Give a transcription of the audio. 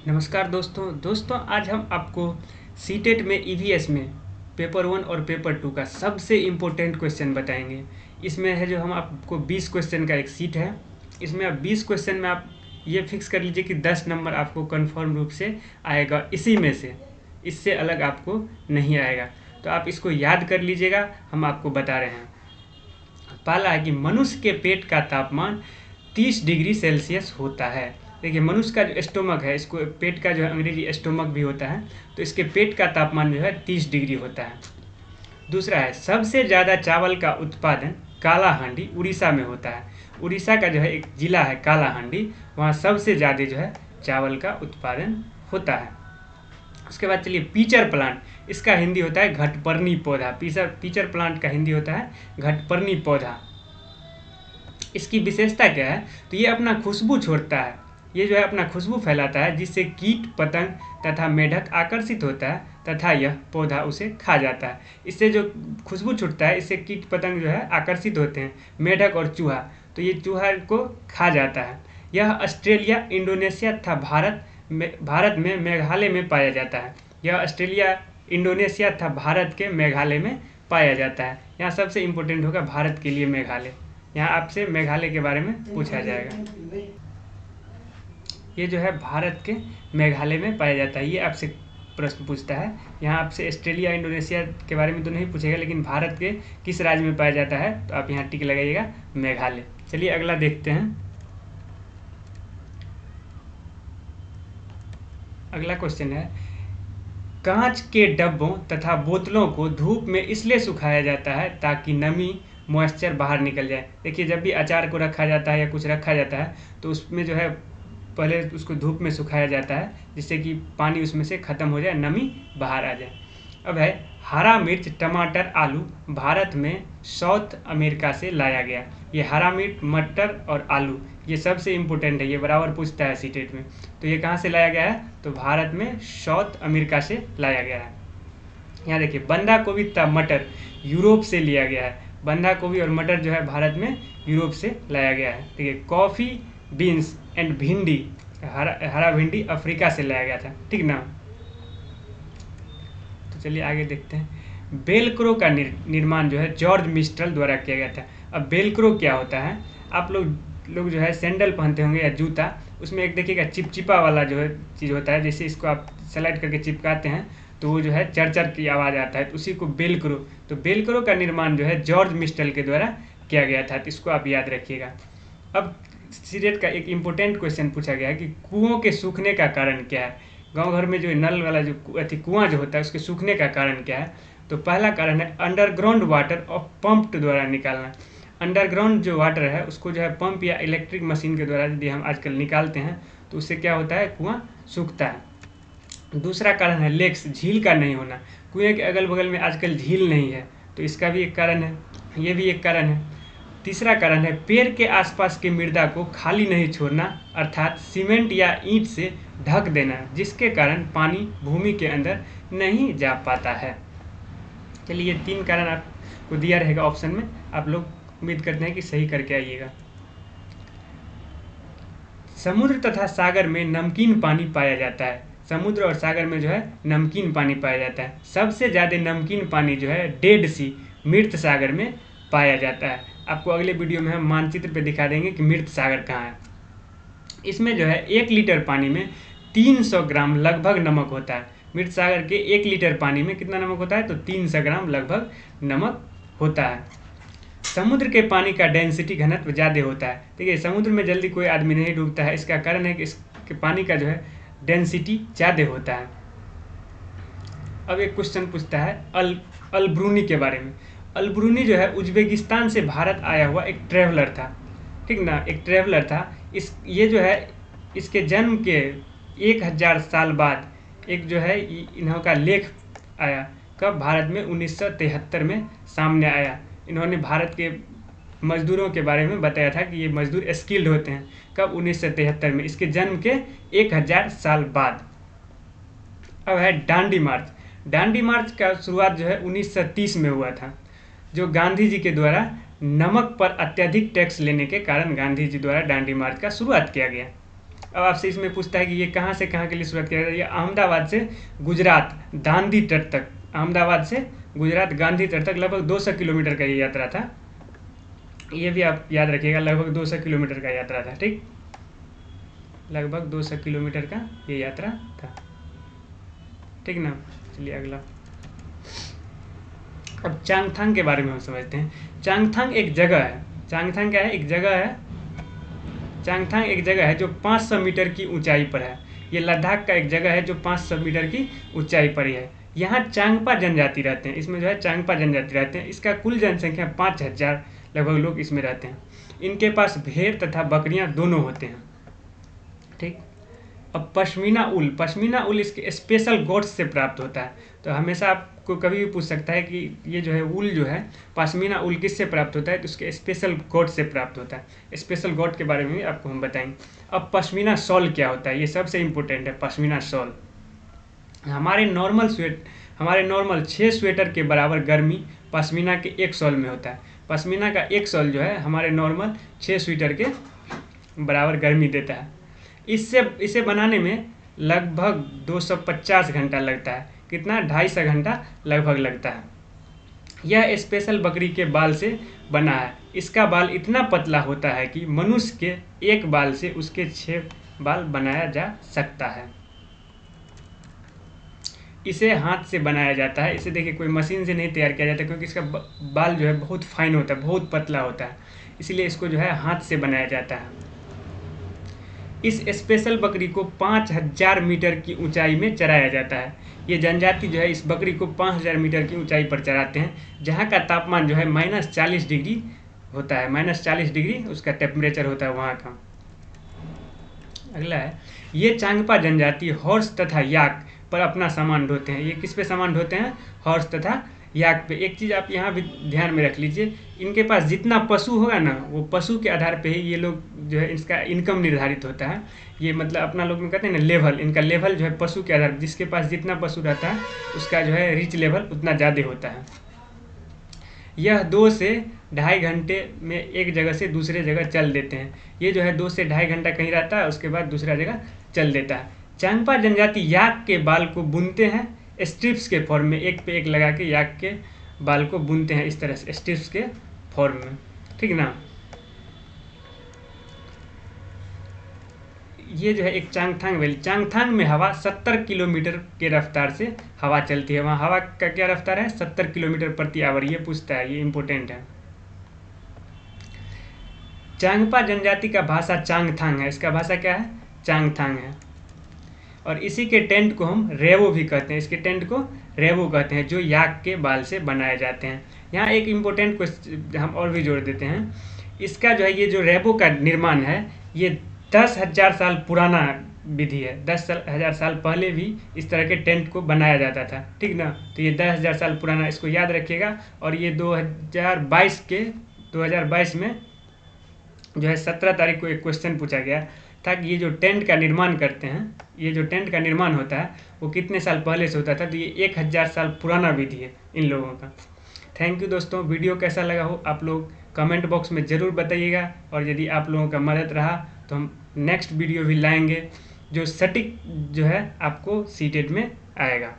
नमस्कार दोस्तों आज हम आपको सीटेट में ईवीएस में पेपर 1 और पेपर 2 का सबसे इम्पोर्टेंट क्वेश्चन बताएंगे। इसमें है जो हम आपको 20 क्वेश्चन का एक सीट है। इसमें आप 20 क्वेश्चन में आप ये फिक्स कर लीजिए कि 10 नंबर आपको कंफर्म रूप से आएगा इसी में से, इससे अलग आपको नहीं आएगा। तो आप इसको याद कर लीजिएगा, हम आपको बता रहे हैं। पहला है कि मनुष्य के पेट का तापमान 30 डिग्री सेल्सियस होता है। देखिए, मनुष्य का जो स्टोमक है, इसको पेट का जो है अंग्रेजी स्टोमक भी होता है, तो इसके पेट का तापमान जो है 30 डिग्री होता है। दूसरा है, सबसे ज़्यादा चावल का उत्पादन कालाहांडी उड़ीसा में होता है। उड़ीसा का जो है एक जिला है कालाहांडी, वहाँ सबसे ज़्यादा जो है चावल का उत्पादन होता है। उसके बाद चलिए, पीचर प्लांट, इसका हिंदी होता है घटपर्णी पौधा। पीचर प्लांट का हिंदी होता है घटपर्णी पौधा। इसकी विशेषता क्या है, तो ये अपना खुशबू छोड़ता है, ये जो है अपना खुशबू फैलाता है, जिससे कीट पतंग तथा मेढक आकर्षित होता है तथा यह पौधा उसे खा जाता है। इससे जो खुशबू छूटता है, इससे कीट पतंग जो है आकर्षित होते हैं, मेढक और चूहा, तो ये चूहा को खा जाता है। यह ऑस्ट्रेलिया, इंडोनेशिया तथा भारत में मेघालय में पाया जाता है। यह ऑस्ट्रेलिया, इंडोनेशिया तथा भारत के मेघालय में पाया जाता है। यहाँ सबसे इम्पोर्टेंट होगा भारत के लिए मेघालय। यहाँ आपसे मेघालय के बारे में पूछा जाएगा। ये जो है भारत के मेघालय में पाया जाता है, ये आपसे प्रश्न पूछता है। यहाँ आपसे ऑस्ट्रेलिया, इंडोनेशिया के बारे में तो नहीं पूछेगा, लेकिन भारत के किस राज्य में पाया जाता है, तो आप यहाँ टिक लगाइएगा मेघालय। चलिए अगला देखते हैं। अगला क्वेश्चन है, कांच के डब्बों तथा बोतलों को धूप में इसलिए सुखाया जाता है ताकि नमी, मॉइस्चर बाहर निकल जाए। देखिए, जब भी अचार को रखा जाता है या कुछ रखा जाता है, तो उसमें जो है पहले उसको धूप में सुखाया जाता है, जिससे कि पानी उसमें से ख़त्म हो जाए, नमी बाहर आ जाए। अब है, हरा मिर्च, टमाटर, आलू भारत में साउथ अमेरिका से लाया गया। ये हरा मिर्च, मटर और आलू ये सबसे इम्पोर्टेंट है, ये बराबर पूछता है सीटेट में। तो ये कहाँ से लाया गया है, तो भारत में साउथ अमेरिका से लाया गया है। यहाँ देखिए, बंधा गोभी तथा मटर यूरोप से लिया गया है। बंधा गोभी और मटर जो है भारत में यूरोप से लाया गया है। देखिए, कॉफ़ी बीन्स एंड भिंडी, हरा भिंडी अफ्रीका से लाया गया था, ठीक ना। तो चलिए आगे देखते हैं। बेलक्रो का निर्माण जो है जॉर्ज मिस्ट्रल द्वारा किया गया था। अब बेलक्रो क्या होता है, आप लोग जो है सैंडल पहनते होंगे या जूता, उसमें एक देखिएगा चिपचिपा वाला जो है चीज़ होता है, जैसे इसको आप स्लाइड करके चिपकाते हैं तो वो जो है चरचर की आवाज़ आता है, तो उसी को बेलक्रो। तो बेलक्रो का निर्माण जो है जॉर्ज मिस्ट्रल के द्वारा किया गया था, तो इसको आप याद रखिएगा। अब सीटेट का एक इम्पोर्टेंट क्वेश्चन पूछा गया है कि कुओं के सूखने का कारण क्या है। गांव घर में जो नल वाला जो कुआं जो होता है, उसके सूखने का कारण क्या है, तो पहला कारण है अंडरग्राउंड वाटर और पंप द्वारा निकालना। अंडरग्राउंड जो वाटर है उसको जो है पंप या इलेक्ट्रिक मशीन के द्वारा यदि हम आजकल निकालते हैं, तो उससे क्या होता है, कुआं सूखता है। दूसरा कारण है लेक्स, झील का नहीं होना। कुएं के अगल बगल में आजकल झील नहीं है, तो इसका भी एक कारण है, ये भी एक कारण है। तीसरा कारण है पेड़ के आसपास की मृदा को खाली नहीं छोड़ना, अर्थात सीमेंट या ईंट से ढक देना, जिसके कारण पानी भूमि के अंदर नहीं जा पाता है। चलिए, ये 3 कारण आपको दिया रहेगा ऑप्शन में, आप लोग उम्मीद करते हैं कि सही करके आइएगा। समुद्र तथा सागर में नमकीन पानी पाया जाता है। समुद्र और सागर में जो है नमकीन पानी पाया जाता है। सबसे ज़्यादा नमकीन पानी जो है डेड सी, मृत सागर में पाया जाता है। आपको अगले वीडियो में हम मानचित्र पे दिखा देंगे कि मृत सागर कहाँ है। इसमें जो है 1 लीटर पानी में 300 ग्राम लगभग नमक होता है। मृत सागर के 1 लीटर पानी में कितना नमक होता है, तो 300 ग्राम लगभग नमक होता है। समुद्र के पानी का डेंसिटी, घनत्व ज़्यादा होता है। देखिए, समुद्र में जल्दी कोई आदमी नहीं डूबता है, इसका कारण है कि इसके पानी का जो है डेंसिटी ज़्यादा होता है। अब एक क्वेश्चन पूछता है अलब्रूनी के बारे में। अलब्रूनी जो है उज्बेकिस्तान से भारत आया हुआ एक ट्रैवलर था, ठीक ना, एक ट्रैवलर था। ये जो है इसके जन्म के 1000 साल बाद एक जो है इन्होंने लेख आया, कब, भारत में 1973 में सामने आया। इन्होंने भारत के मजदूरों के बारे में बताया था कि ये मजदूर स्किल्ड होते हैं, कब, 1973 में, इसके जन्म के 1000 साल बाद। अब है दांडी मार्च। दांडी मार्च का शुरुआत जो है 1930 में हुआ था, जो गांधी जी के द्वारा नमक पर अत्यधिक टैक्स लेने के कारण गांधी जी द्वारा दांडी मार्च का शुरुआत किया गया। अब आपसे इसमें पूछता है कि ये कहाँ से कहाँ के लिए शुरुआत किया गया? ये अहमदाबाद से गुजरात गांधी तट तक, अहमदाबाद से गुजरात गांधी तट तक लगभग 200 किलोमीटर का ये यात्रा था। ये भी आप याद रखिएगा, लगभग 200 किलोमीटर का यात्रा था। ठीक, लगभग 200 किलोमीटर का ये यात्रा था। ठीक ना। चलिए अगला। अब चांगथांग के बारे में हम समझते हैं। चांगथांग एक जगह है। चांगथांग क्या है? एक जगह है। चांगथांग एक जगह है जो 500 मीटर की ऊंचाई पर है। ये लद्दाख का एक जगह है जो 500 मीटर की ऊंचाई पर है। यहाँ चांगपा जनजाति रहते हैं। इसमें जो है चांगपा जनजाति रहते हैं। इसका कुल जनसंख्या 5000 लगभग लोग इसमें रहते हैं। इनके पास भेड़ तथा बकरियां दोनों होते हैं। ठीक। अब पश्मीना ऊल इसके स्पेशल गोट्स से प्राप्त होता है। तो हमेशा आपको कभी भी पूछ सकता है कि ये जो है ऊल जो है पश्मीना ऊल किससे प्राप्त होता है? तो उसके स्पेशल गोट से प्राप्त होता है। स्पेशल गोट के बारे में भी आपको हम बताएंगे। अब पश्मीना शॉल क्या होता है? ये सबसे इम्पोर्टेंट है। पश्मीना शॉल हमारे नॉर्मल 6 स्वेटर के बराबर गर्मी पश्मीना के एक शॉल में होता है। पश्मीना का एक शॉल जो है हमारे नॉर्मल 6 स्वेटर के बराबर गर्मी देता है। इसे बनाने में लगभग 250 घंटा लगता है। कितना? 250 घंटा लगभग लगता है। यह स्पेशल बकरी के बाल से बना है। इसका बाल इतना पतला होता है कि मनुष्य के एक बाल से उसके 6 बाल बनाया जा सकता है। इसे हाथ से बनाया जाता है। इसे देखिए कोई मशीन से नहीं तैयार किया जाता, क्योंकि इसका बाल जो है बहुत फाइन होता है, बहुत पतला होता है, इसलिए इसको जो है हाथ से बनाया जाता है। इस स्पेशल बकरी को 5000 मीटर की ऊंचाई में चराया जाता है। ये जनजाति जो है इस बकरी को 5000 मीटर की ऊंचाई पर चराते हैं, जहाँ का तापमान जो है -40 डिग्री होता है। -40 डिग्री उसका टेम्परेचर होता है वहाँ का। अगला है, ये चांगपा जनजाति हॉर्स तथा याक पर अपना सामान ढोते हैं। ये किस पे सामान ढोते हैं? हॉर्स तथा याक पे। एक चीज़ आप यहाँ भी ध्यान में रख लीजिए, इनके पास जितना पशु होगा ना, वो पशु के आधार पे ही ये लोग जो है इसका इनकम निर्धारित होता है। ये मतलब अपना लोग में कहते हैं ना लेवल, इनका लेवल जो है पशु के आधार पर, जिसके पास जितना पशु रहता है उसका जो है रिच लेवल उतना ज़्यादा होता है। यह 2 से 2.5 घंटे में एक जगह से दूसरे जगह चल देते हैं। ये जो है 2 से 2.5 घंटा कहीं रहता है, उसके बाद दूसरा जगह चल देता है। चांगपा जनजाति याक के बाल को बुनते हैं स्ट्रिप्स के फॉर्म में। एक पे एक लगा के याक के बाल को बुनते हैं इस तरह से स्ट्रिप्स के फॉर्म में। ठीक ना। ये जो है एक चांगथांग वैली। चांगथांग में हवा 70 किलोमीटर के रफ्तार से हवा चलती है। वहाँ हवा का क्या रफ्तार है? 70 किलोमीटर प्रति आवर। ये पूछता है, ये इंपॉर्टेंट है। चांगपा जनजाति का भाषा चांगथांग है। इसका भाषा क्या है? चांगथांग है। और इसी के टेंट को हम रेवो भी कहते हैं। इसके टेंट को रेवो कहते हैं, जो याक के बाल से बनाए जाते हैं। यहाँ एक इम्पोर्टेंट क्वेश्चन हम और भी जोड़ देते हैं। इसका जो है ये जो रेवो का निर्माण है, ये 10,000 साल पुराना विधि है। 10,000 साल पहले भी इस तरह के टेंट को बनाया जाता था। ठीक ना। तो ये 10,000 साल पुराना, इसको याद रखिएगा। और ये 2022 में जो है 17 तारीख को एक क्वेश्चन पूछा गया था कि ये जो टेंट का निर्माण करते हैं, ये जो टेंट का निर्माण होता है वो कितने साल पहले से होता था? तो ये 1000 साल पुराना विधि है इन लोगों का। थैंक यू दोस्तों। वीडियो कैसा लगा हो आप लोग कमेंट बॉक्स में ज़रूर बताइएगा। और यदि आप लोगों का मदद रहा तो हम नेक्स्ट वीडियो भी लाएंगे जो सटीक जो है आपको सीटेट में आएगा।